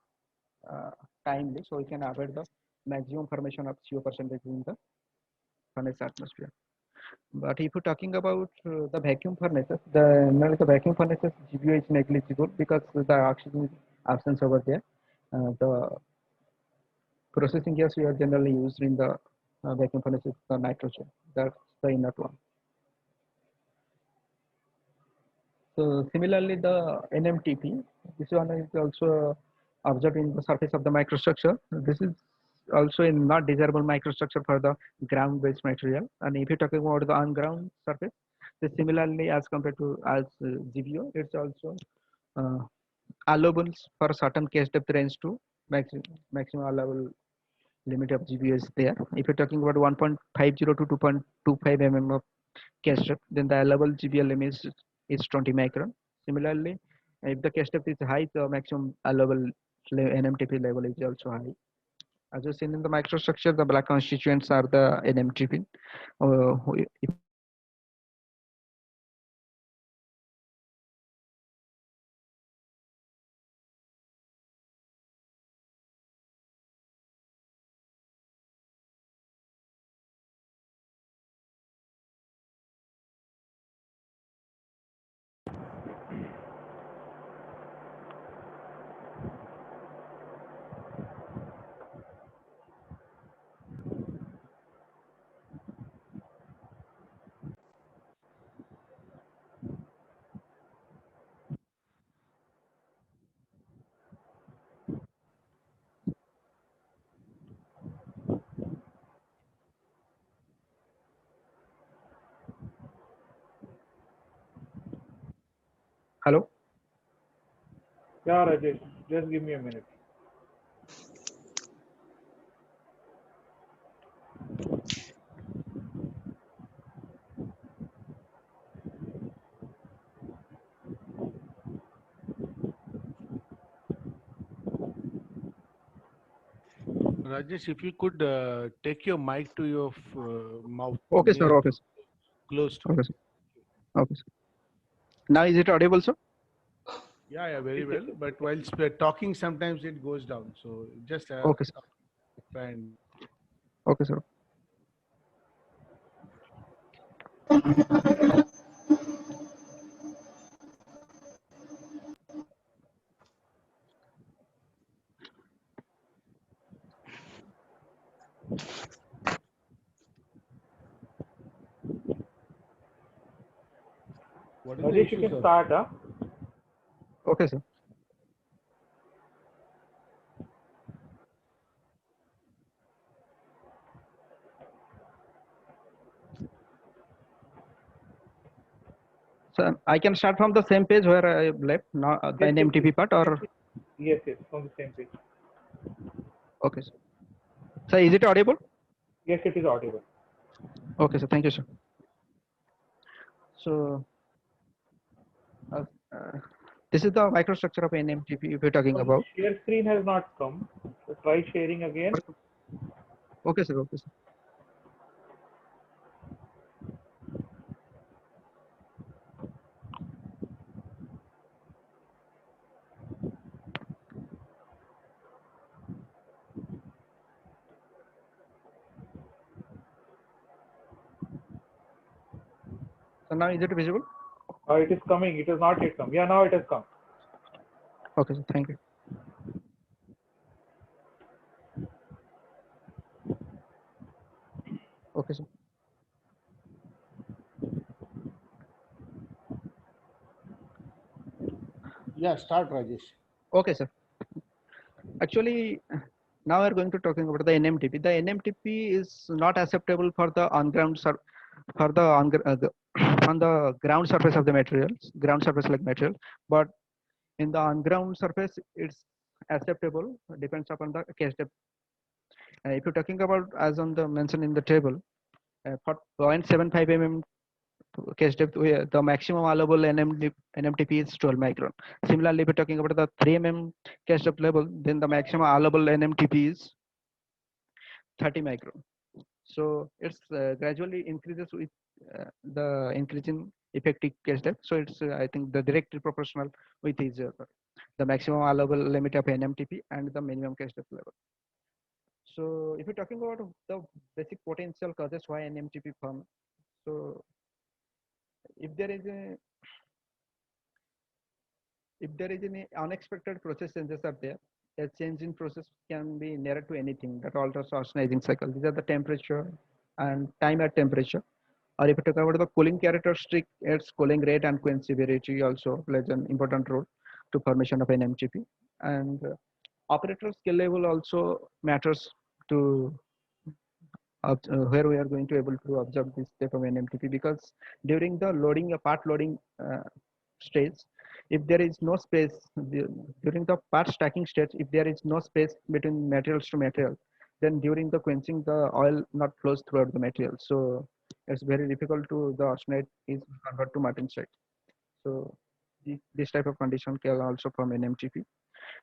timely, so we can avoid the maximum formation of CO percentage in the furnace atmosphere. But if you're talking about the vacuum furnaces, the vacuum furnaces GPU is negligible because the oxygen is absence over there. The processing gas we are generally used in the vacuum furnaces the nitrogen. That's the inert one. So similarly, the NMTP, this one is also observed in the surface of the microstructure. This is also a not desirable microstructure for the ground-based material. And if you're talking about the on-ground surface, this similarly as compared to as GPU, it's also uh, allowable for certain case depth range to maximum allowable limit of GPU is there. If you're talking about 1.50 to 2.25 mm of case depth, then the allowable GPL limit is 20 micron. Similarly, if the case depth is high, the maximum allowable NMTP level is also high. As you seen in the microstructure, the black constituents are the NMTP. If hello. Yeah, Rajesh, just give me a minute. Rajesh, if you could take your mic to your mouth, Okay, sir. Okay, sir. close to Okay, it. sir. Okay, sir. Now is it audible, sir? Yeah, yeah, very well. But while talking, sometimes it goes down. So just Okay, sir. try and Okay, sir. what is the Rajesh, you issue, can sir? start, huh? Okay, sir. So I can start from the same page where I left, now the Yes, yes, NMTP part, or yes, yes, on the same page. okay, sir. So is it audible? Yes, it is audible. Okay, sir. Thank you, sir. So uh, uh, this is the microstructure of NMTP if you're talking about. Share screen has not come. So try sharing again. Okay, sir. Okay, sir. So now is it visible? It is coming. It has not yet come. Yeah, now it has come. Okay, sir. Thank you. Okay, sir. Yeah, start, Rajesh. Okay, sir. Actually, now we're going to talking about the NMTP. The NMTP is not acceptable for the on-ground for the on the ground surface of the materials, ground surface like material, but in the on-ground surface, it's acceptable. Depends upon the case depth. If you're talking about as on the mentioned in the table, for 0.75 mm case depth, the maximum allowable NMTP is 12 micron. Similarly, if you're talking about the 3 mm case depth level, then the maximum allowable NMTP is 30 micron. So it's gradually increases with the increase in effective case depth. So it's I think the directly proportional with is the maximum allowable limit of NMTP and the minimum case depth level. So if you're talking about the basic potential causes why NMTP form, So if there is any unexpected process changes are there, a change in process can be near to anything that alters oxidizing cycle. These are the temperature and time at temperature. Or if you talk about the cooling characteristic, its cooling rate and quench severity also plays an important role to formation of an MTP. And operator skill level also matters to where we are going to able to observe this type of NMTP, because during the loading, a part loading stage, if there is no space during the part stacking stage, if there is no space between materials to material, then during the quenching, the oil not flows throughout the material. So it's very difficult to the austenite is convert to martensite. So this type of condition can also form an MTP.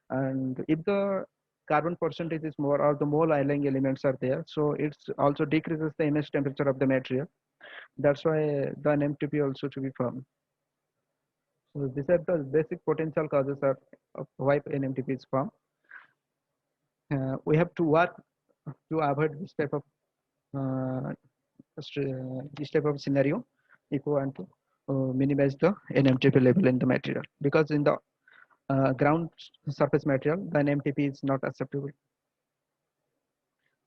And if the carbon percentage is more or the mole allying elements are there, so it's also decreases the image temperature of the material. That's why the NMTP also to be formed. So these are the basic potential causes of why NMTP is formed. We have to work to avoid uh, this type of scenario if we want to minimize the NMTP level in the material, because in the ground surface material, the NMTP is not acceptable.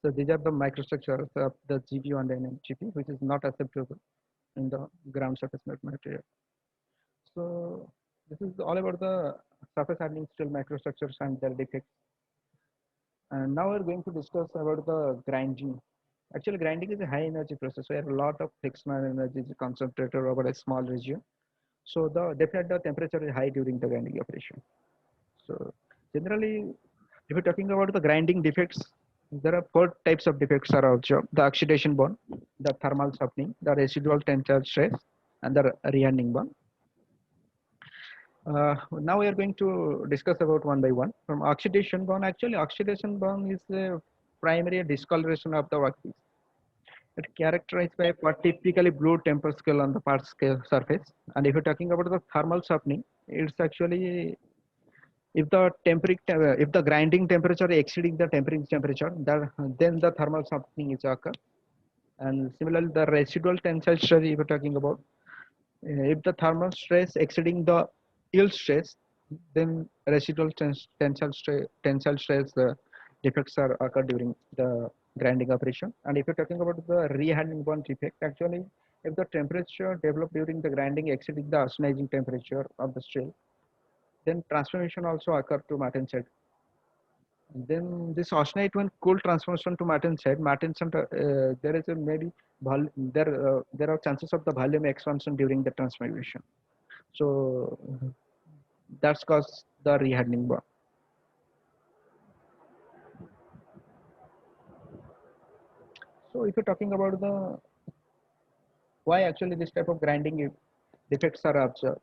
So these are the microstructures of the GPU and NMGP, which is not acceptable in the ground surface material. So this is all about the surface hardening steel microstructures and their defects. And now we're going to discuss about the grinding. Actually, grinding is a high energy process where a lot of frictional energy is concentrated over a small region. So definitely the temperature is high during the grinding operation. So generally, if you're talking about the grinding defects, there are 4 types of defects are observed: the oxidation bond, the thermal softening, the residual tensile stress, and the rehanding bond. Now we are going to discuss about one by one. From oxidation bond, actually oxidation bond is the primary discoloration of the workpiece. It's characterized by a typically blue temper scale on the part scale surface. And if you're talking about the thermal softening, it's actually if the grinding temperature exceeding the tempering temperature, then the thermal softening is occur. And similarly, the residual tensile stress, if we're talking about, if the thermal stress exceeding the yield stress, then residual tensile stress defects are occur during the grinding operation. And if you're talking about the rehandling bond defect, actually, if the temperature developed during the grinding exceeding the austenizing temperature of the steel, then transformation also occur to martensite. Then this austenite when cool transformation to martensite, there is a maybe there are chances of the volume expansion during the transformation. So that's cause the rehardening bond. So if you're talking about the why actually this type of grinding defects are observed,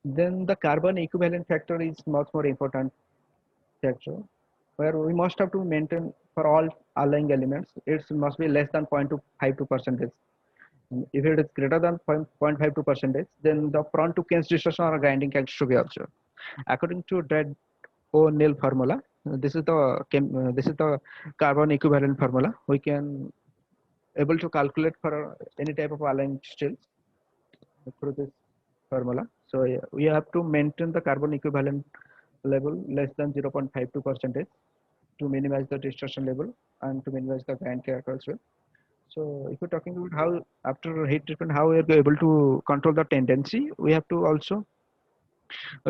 then the carbon equivalent factor is much more important factor, where we must have to maintain for all allying elements, it must be less than 0.252 percentage. If it is greater than 0.52 percentage, then the prone to Keynes distortion or grinding has to be observed. According to Dredd O'Neill formula, this is the carbon equivalent formula. We can able to calculate for any type of allying steels through this formula. So yeah, we have to maintain the carbon equivalent level less than 0.52 percentage to minimize the distortion level and to minimize the grind character as well. So if you're talking about how after heat treatment, how we are able to control the tendency, we have to also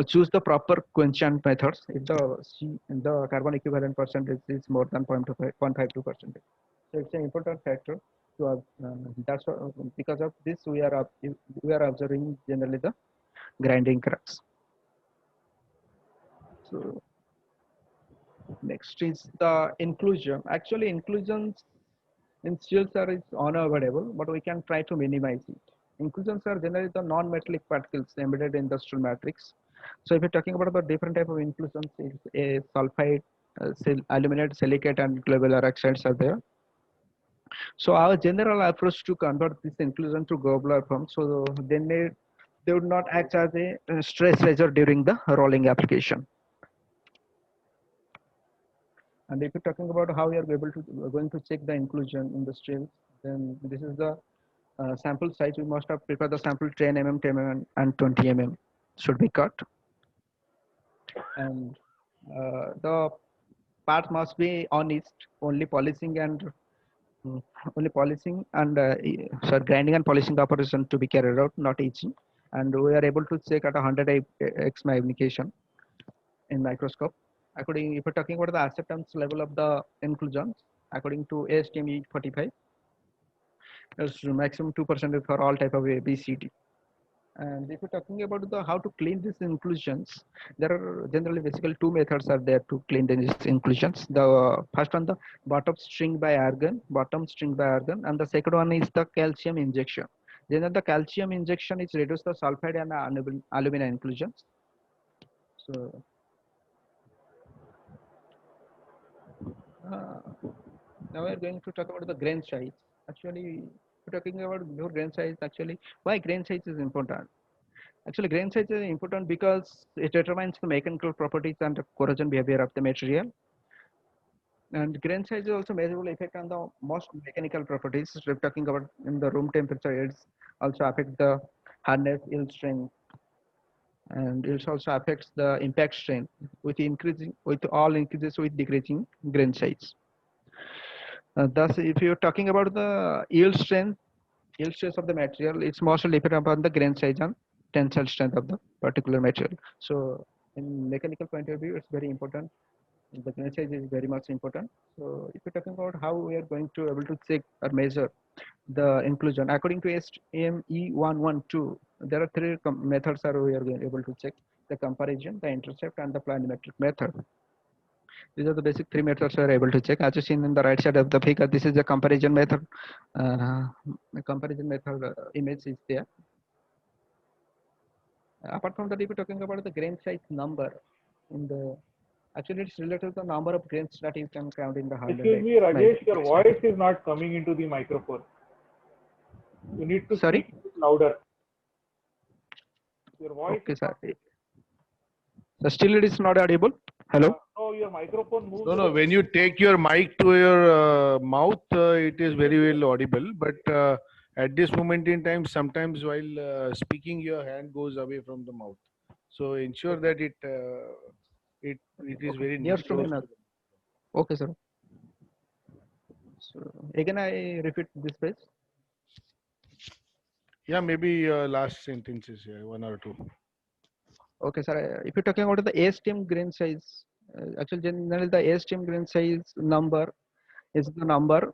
choose the proper quenchant methods if the carbon equivalent percentage is more than 0.52 percentage. So it's an important factor to that's what, because of this we are observing generally the grinding cracks. So next is the inclusion. Actually, inclusions in steels are is unavoidable, but we can try to minimize it. Inclusions are generally the non-metallic particles embedded in the steel matrix. So if you're talking about the different type of inclusions, a sulfide, aluminate, silicate, and globular oxides are there. So our general approach to convert this inclusion to globular form, so then they would not act as a stress reserve during the rolling application. And if you're talking about how you are able to going to check the inclusion in the steels, then this is the sample size, we must have prepared the sample 10 mm, 10 mm, and 20 mm should be cut. And the part must be honest, only polishing and only polishing and grinding and polishing operation to be carried out, not etching. And we are able to check at 100x magnification in microscope. According, if we're talking about the acceptance level of the inclusions, according to ASTM E45, there's maximum 2% for all type of ABCD. And if you're talking about the how to clean these inclusions, there are generally basically two methods are there to clean these inclusions. The first one, the bottom string by argon, and the second one is the calcium injection. Then the calcium injection is reduce the sulfide and alumina inclusions. So now we're going to talk about the grain size. Actually, we're talking about your grain size. Actually, why grain size is important? Actually, grain size is important because it determines the mechanical properties and the corrosion behavior of the material. And grain size is also measurable effect on the most mechanical properties. We're talking about in the room temperature, it's also affect the hardness, yield strength, and it also affects the impact strength with increasing with all increases with decreasing grain size. Thus, if you're talking about the yield strength of the material, it's mostly dependent upon the grain size and tensile strength of the particular material. So in mechanical point of view, it's very important. The grain size is very much important. So if you're talking about how we are going to able to check or measure the inclusion, according to SME112, there are three methods are we are able to check: the comparison, the intercept, and the planimetric method. These are the basic three methods we are able to check. As you seen in the right side of the figure, this is the comparison method. The comparison method image is there. Apart from that, if you're talking about the grain size number, in the actually it's related to the number of grains that you can count in the 100. Excuse me, Rajesh, your voice is not coming into the microphone. You need to Sorry? speak louder. Your voice. Okay, sir. So still it is not audible. Hello. No, your microphone moves. No, when you take your mic to your mouth, it is very well audible. But at this moment in time, sometimes while speaking, your hand goes away from the mouth. So ensure that it is very Near close to me to now. the- Okay, sir. So again, I repeat this page. Yeah, maybe last sentences here, one or two. Okay, sir. If you're talking about the ASTM grain size, actually generally the ASTM grain size number is the number.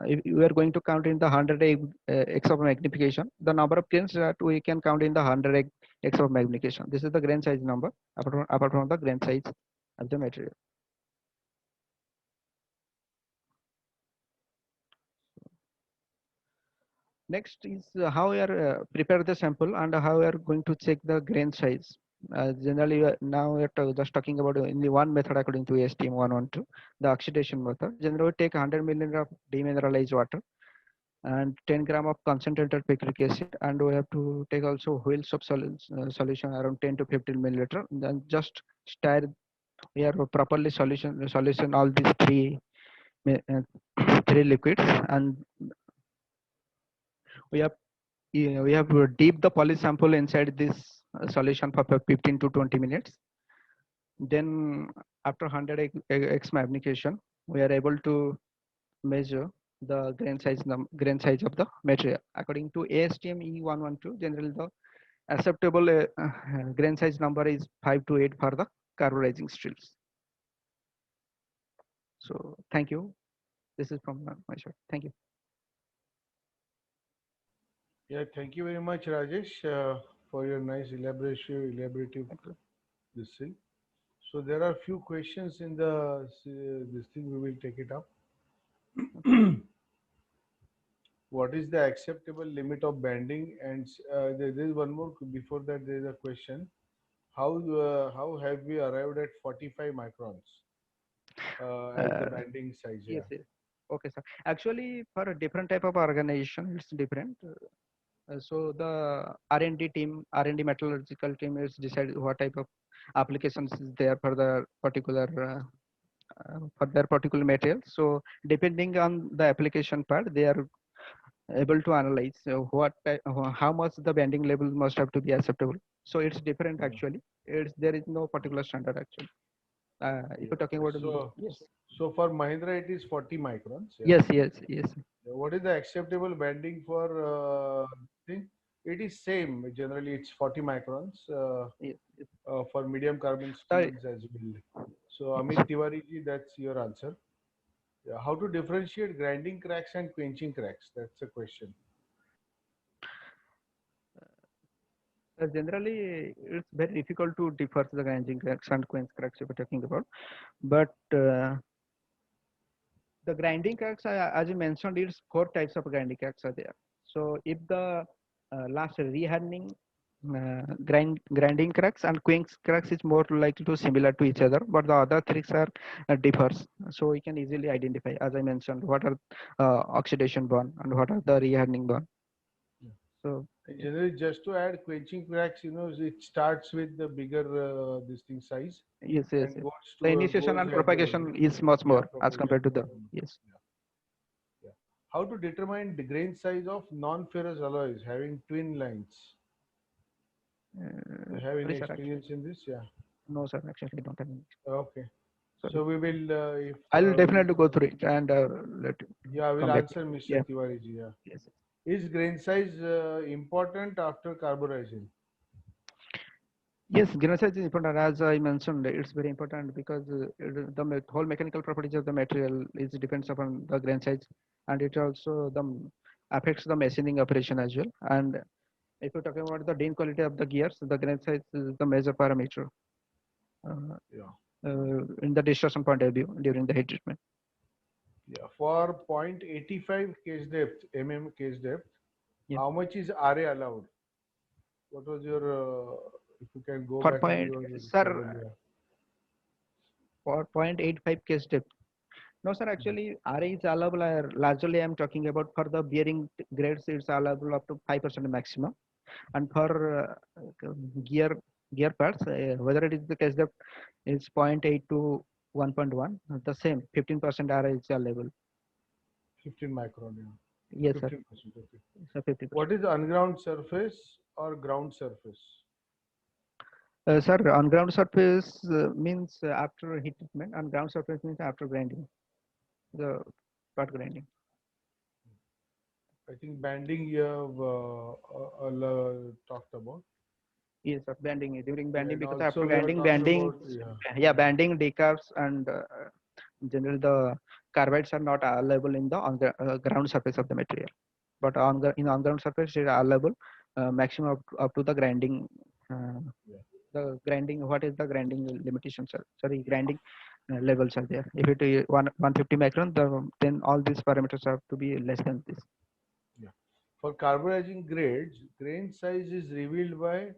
If we are going to count in the 100x of magnification, the number of grains that we can count in the 100x of magnification. This is the grain size number apart from the grain size of the material. Next is how we are prepare the sample and how we are going to check the grain size. Generally, now we are just talking about only one method according to ASTM 112, the oxidation method. Generally, we take 100 milliliter of demineralized water and 10 gram of concentrated picric acid, and we have to take also wheels of solution around 10 to 15 milliliter. Then just stir. We are properly solution all these three liquids, and we have to dip the polish sample inside this solution for 15 to 20 minutes. Then after 100x magnification, we are able to measure the grain size of the material. According to ASTM E112, generally the acceptable grain size number is 5 to 8 for the carburizing steels. So thank you. This is from my side. Thank you. Yeah, thank you very much, Rajesh, for your nice elaborative this thing. So there are few questions in the this thing. We will take it up. What is the acceptable limit of bending? And there is one more. Before that, there is a question. How have we arrived at 45 microns as the bending size? Yes, Yeah. yes. Okay, sir. Actually, for a different type of organization, it's different. So the R&D team, R&D metallurgical team is decided what type of applications is there for the particular for their particular material. So depending on the application part, they are able to analyze how much the bending level must have to be acceptable. So it's different Yeah. actually. There is no particular standard actually. If Yeah. you're talking about So, so for Mahindra, it is 40 microns. Yeah. yes. What is the acceptable bending for thing? It is same. Generally, it's 40 microns Yes, yes. for medium carbon Sorry. steels as well. So, Amit Tiwari ji, that's your answer. Yeah. How to differentiate grinding cracks and quenching cracks? That's a question. Generally, it's very difficult to differ the grinding cracks and quench cracks if we're talking about. But the grinding cracks, as you mentioned, it's four types of grinding cracks are there. So if the last rehardening grinding cracks and quench cracks is more likely to similar to each other, but the other three are differs. So we can easily identify, as I mentioned, what are oxidation burn and what are the rehardening burn. Yeah. So Generally, just to add quenching cracks, it starts with the bigger this thing size yes. and goes The to initiation and at propagation is much yeah, more as compared to the propagation. yes. Yeah. How to determine the grain size of non-ferrous alloys having twin lines? You have Sorry, any sir. Actually, experience in this? Yeah. no, sir. Actually, I don't have any. Okay. Sorry. So we will, if I'll definitely go through it and let you yeah, we'll come back. answer Mr. Yeah. Tiwari ji. Yeah. Yes. Is grain size important after carburizing? Yes, grain size is important. As I mentioned, it's very important because whole mechanical properties of the material is depends upon the grain size, and it also affects the machining operation as well. And if you're talking about the din quality of the gears, the grain size is the major parameter Yeah. in the distortion point of view during the heat treatment. Yeah. For 0.85 case depth, case depth, Yeah. how much is RA allowed? What was your, if you can go For back to your table, yeah. For 0.85 case depth. No, sir. Actually, RA is allowable. Largely, I'm talking about for the bearing grades. It's allowable up to 5% maximum, and for gear parts, whether it is the case depth is 0.8 to 1.1, the same 15% RA is allowable. 15 micron. Yeah. Yes, 15%. sir. Okay. So 50%. What is unground surface or ground surface? Sir, on ground surface means after heat treatment, and ground surface means after grinding, the part grinding. I think banding you have talked about. Yes, sir. Banding during banding And because also after we have grinding, talked banding, about, yeah, banding decaps and generally the carbides are not available in the on the ground surface of the material, but in on ground surface it is available maximum up to the grinding. Yeah. The grinding, what is the grinding limitation, sir? Sorry, grinding levels are there. If it is 150 micron, then all these parameters have to be less than this. Yeah. For carburizing grades, grain size is revealed by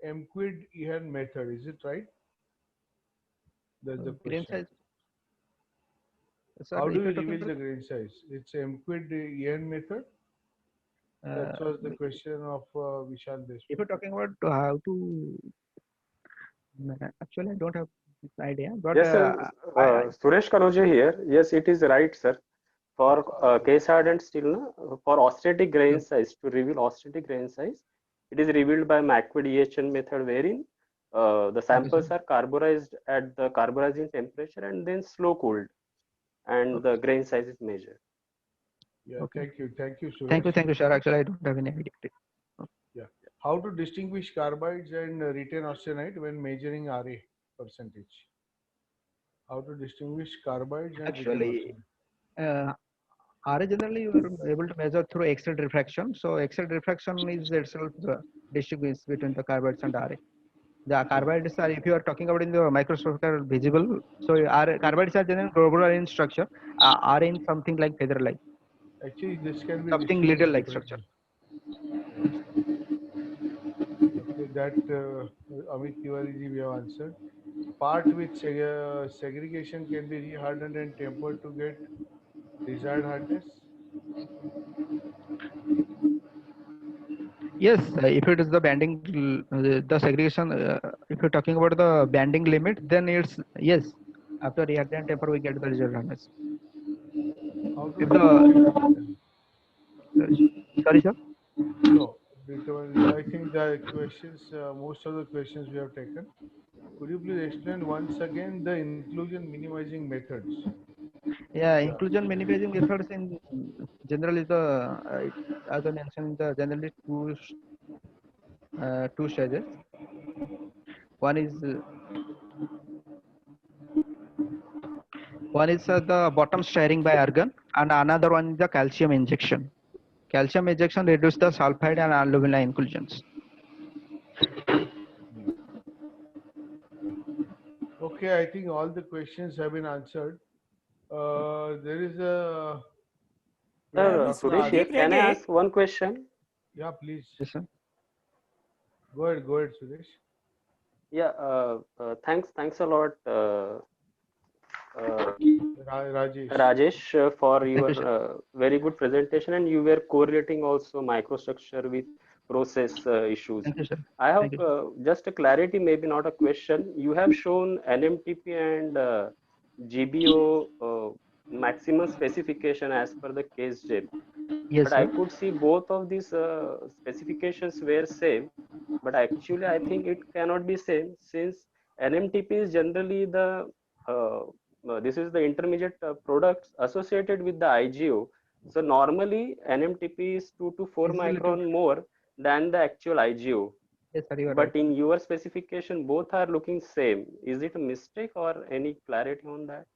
Emquid-Ehan method. Is it right? That's the Grain question. size, sir, How if do you you're talking reveal the grain size? It's Emquid-Ehan method. That was the question of Vishal Deshmukh. if you're talking about how to, actually I don't have this idea, but Yes, sir. Suresh Kanoje here. Yes, it is right, sir. For case hardened steel, no, for austenitic grain size, to reveal austenitic grain size, it is revealed by McQuid EHN method, wherein the samples are carburized at the carburizing temperature and then slow cooled, and the grain size is measured. Yeah, thank you, Thank Suresh. you, sir. Actually, I don't have any idea. Yeah. How to distinguish carbides and retain austenite when measuring RA percentage? How to distinguish carbides and retain Actually, austenite? RA generally you are able to measure through X-ray refraction. So X-ray refraction is itself the distinguish between the carbides and RA. The carbides are, if you are talking about in the microscope, are visible. So carbides are generally globular in structure. RA in something like feather-like, Actually, this can be something distinguished little like structure. separately. Okay, that Amit Tiwari ji we have answered. Part with segregation can be rehardened and tempered to get desired hardness. Yes, if it is the banding, the segregation, if you're talking about the banding limit, then it's yes. After reactant temper, we get the result hardness. How to If the distinguish? Sorry, sir. No, because I think the questions, most of the questions we have taken. Could you please explain once again the inclusion minimizing methods? Yeah, Yeah. inclusion minimizing methods in general is the as I mentioned, the generally two stages. One is the bottom stirring by argon, and another one is the calcium injection. Calcium injection reduces the sulfide and alumina inclusions. Okay, I think all the questions have been answered. There is a Sir, Dr. Suresh here. Sandeep Can I Rege. ask one question? Yeah, please. Yes, sir. Go ahead, Suresh. Yeah, thanks a lot, Rajesh. Rajesh, for Thank you, your sir. very good presentation, and you were correlating also microstructure with process issues. Thank you, sir. I have Thank you. just a clarity, maybe not a question. You have shown NMTP and GBO maximum specification as per the case JEP, Yes, but I sir. could see both of these specifications were same. But actually, I think it cannot be same, since NMTP is generally the this is the intermediate products associated with the IGO. So normally NMTP is 2 to 4 This is relative. micron more than the actual IGO. Yes, sir, you are But right. in your specification, both are looking same. Is it a mistake or any clarity on that?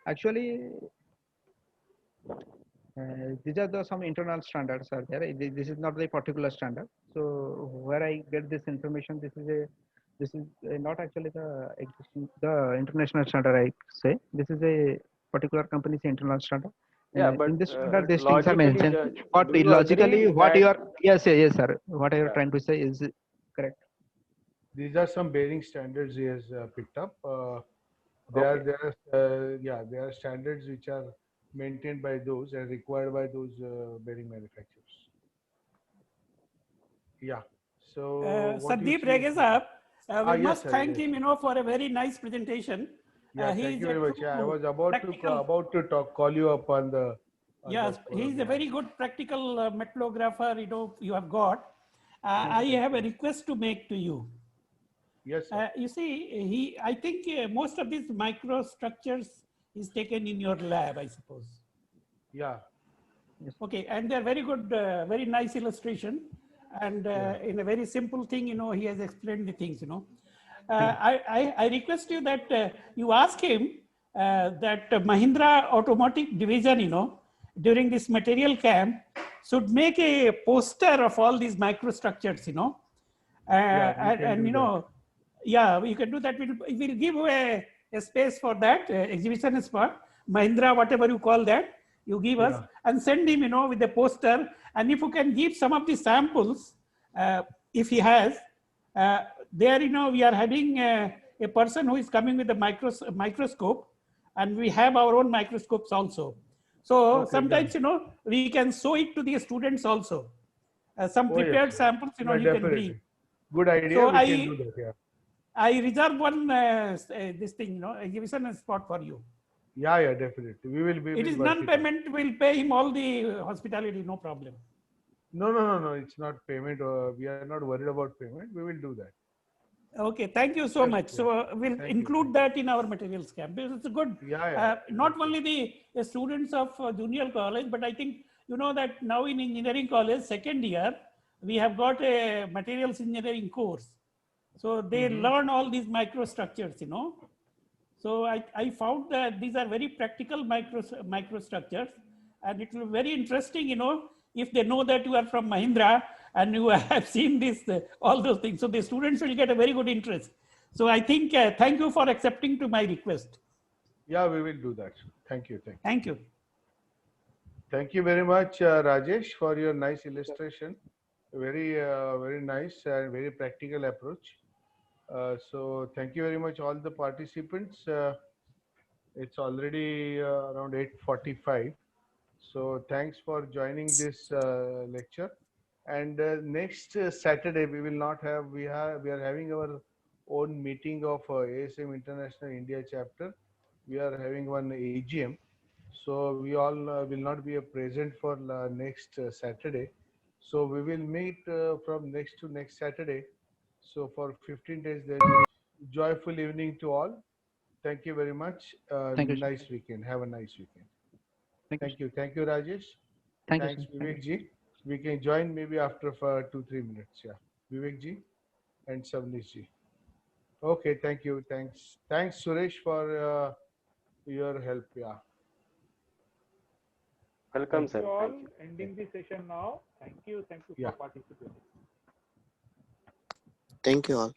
Actually, these are the some internal standards are there. This is not the particular standard. So where I get this information, this is not actually the existing the international standard. I say this is a particular company's internal standard. Yeah, In but this standard, these things are logically, mentioned. But do you logically, agree what you that? are yes, sir. What you are Yeah. trying to say is correct. These are some bearing standards he has picked up. Okay. There are standards which are maintained by those and required by those bearing manufacturers. Yeah. So what you Sandeep see? Rege sir, we Yes, must sir. thank Yes. him, for a very nice presentation. Yeah. He Thank is you a very much. Yeah, I true was about practical. to call you up on the. Yes, he is a very good practical metallographer. You have got. I thank have a you. request to make to you. Yes, sir. You see, I think most of these microstructures is taken in your lab, I suppose. Yeah. Okay, and they're very good, very nice illustration. And in a very simple thing, he has explained the things, I request you that you ask him that Mahindra Automotive Division, during this material camp should make a poster of all these microstructures, Yeah, we can and do that. yeah, you can do that. We'll give a space for that exhibition spot, Mahindra, whatever you call that, you give us and send him, with the poster. And if you can give some of the samples, if he has, there, we are having a person who is coming with a microscope, and we have our own microscopes also. So Okay, sometimes, done. we can show it to the students also. Some Oh, yes, prepared sir. samples, Yeah, you can definitely. bring. Good idea. So We can do that. Yeah. I reserve one this thing, exhibition spot for you. Yeah, definitely. We will It is work it out. non-payment. We'll pay him all the hospitality, no problem. No. It's not payment. We are not worried about payment. We will do that. Okay, thank you so much. So we'll Thank include you. that in our materials camp. It's good. Not only the students of junior college, but I think that now in engineering college, second year, we have got a materials engineering course. So they learn all these microstructures, So I found that these are very practical microstructures, and it will be very interesting, if they know that you are from Mahindra and you have seen this, all those things. So the students will get a very good interest. So I think, thank you for accepting to my request. Yeah, we will do that. Thank you. Thank you. Thank you very much, Rajesh, for your nice illustration. Very nice and very practical approach. So thank you very much, all the participants. It's already around 8:45. So thanks for joining this lecture. And next Saturday we will not have we are having our own meeting of ASM International India chapter. We are having one AGM. So we all will not be present for next Saturday. So we will meet from next to next Saturday. So for 15 days, there will be joyful evening to all. Thank you very much. Thank you, sir. Nice weekend. Have a nice weekend. Thank you. Thank you. Thank you, Rajesh. Thank you, Thanks, sir. Thank Vivek ji. We can join maybe after for 2-3 minutes. Yeah, Vivek ji and Savnish ji. Okay, thank you. Thanks, Suresh, for your help. Yeah. Welcome, Thank sir. You all Thank you. ending the session now. Thank you. Thank you Yeah. for participating. Thank you all.